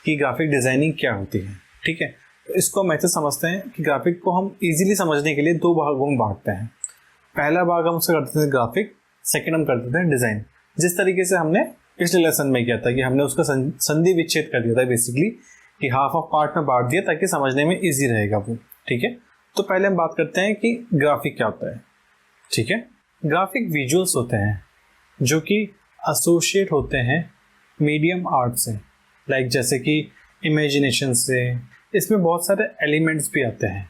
कि graphic designing क्या होती है। ठीक है, तो इसको हम ऐसे समझते हैं कि ग्राफिक को हम इजीली समझने के लिए दो भागों में बांटते हैं। पहला भाग हम उससे करते थे ग्राफिक, सेकंड हम करते थे डिज़ाइन। जिस तरीके से हमने पिछले लेसन में किया था कि हमने उसका संधि विच्छेद कर दिया था बेसिकली, कि हाफ ऑफ पार्ट में बांट दिया ताकि समझने में ईजी रहेगा वो। ठीक है, तो पहले हम बात करते हैं कि ग्राफिक क्या होता है। ठीक है, ग्राफिक विजुअल्स होते हैं जो कि एसोसिएट होते हैं मीडियम आर्ट से, लाइक जैसे कि इमेजिनेशन से। इसमें बहुत सारे एलिमेंट्स भी आते हैं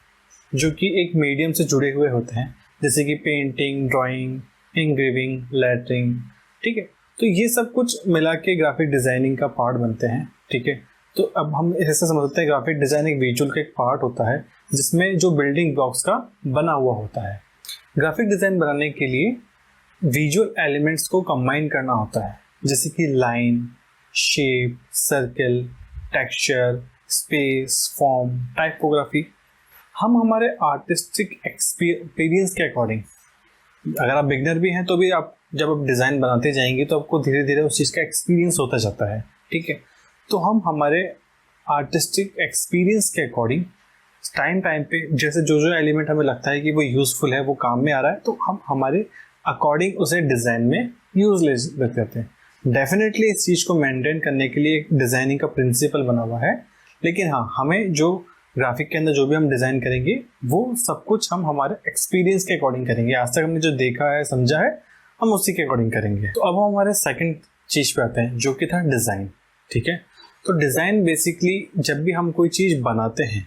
जो कि एक मीडियम से जुड़े हुए होते हैं, जैसे कि पेंटिंग, ड्राइंग, इंग्रेविंग, लेटरिंग। ठीक है, तो ये सब कुछ मिला के ग्राफिक डिज़ाइनिंग का पार्ट बनते हैं। ठीक है, तो अब हम ऐसे समझते हैं ग्राफिक डिज़ाइन एक विजुअल का एक पार्ट होता है जिसमें जो बिल्डिंग ब्लॉक्स का बना हुआ होता है। ग्राफिक डिज़ाइन बनाने के लिए विजुअल एलिमेंट्स को कंबाइन करना होता है, जैसे कि line, shape, circle, texture, space, form, typography. हम हमारे आर्टिस्टिक एक्सपीरियंस के अकॉर्डिंग, अगर आप बिगनर भी हैं तो भी आप जब आप डिज़ाइन बनाते जाएंगे तो आपको धीरे धीरे उस चीज़ का एक्सपीरियंस होता जाता है। ठीक है, तो हम हमारे आर्टिस्टिक एक्सपीरियंस के अकॉर्डिंग टाइम पे जैसे जो जो एलिमेंट हमें लगता है कि वो यूज़फुल है, वो काम में आ रहा है, तो हम हमारे अकॉर्डिंग उसे डिज़ाइन में यूज़ ले लेते हैं। डेफिनेटली इस चीज़ को मेंटेन करने के लिए एक डिज़ाइनिंग का प्रिंसिपल बना हुआ है, लेकिन हाँ, हमें जो ग्राफिक के अंदर जो भी हम डिज़ाइन करेंगे वो सब कुछ हम हमारे एक्सपीरियंस के अकॉर्डिंग करेंगे। आज तक हमने जो देखा है, समझा है, हम उसी के अकॉर्डिंग करेंगे। तो अब हम हमारे सेकंड चीज़ पे आते हैं जो कि था डिज़ाइन। ठीक है, तो डिज़ाइन बेसिकली जब भी हम कोई चीज़ बनाते हैं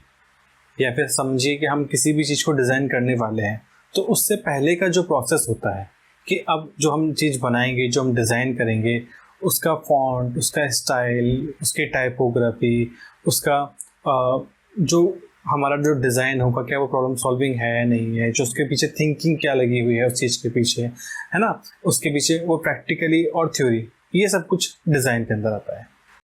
या फिर समझिए कि हम किसी भी चीज़ को डिज़ाइन करने वाले हैं, तो उससे पहले का जो प्रोसेस होता है कि अब जो हम चीज़ बनाएंगे, जो हम डिज़ाइन करेंगे, उसका फॉन्ट, उसका स्टाइल, उसकी टाइपोग्राफी, उसका जो हमारा जो डिज़ाइन होगा, क्या वो प्रॉब्लम सॉल्विंग है या नहीं है, जो उसके पीछे थिंकिंग क्या लगी हुई है उस चीज़ के पीछे, है ना, उसके पीछे वो प्रैक्टिकली और थ्योरी, ये सब कुछ डिज़ाइन के अंदर आता है।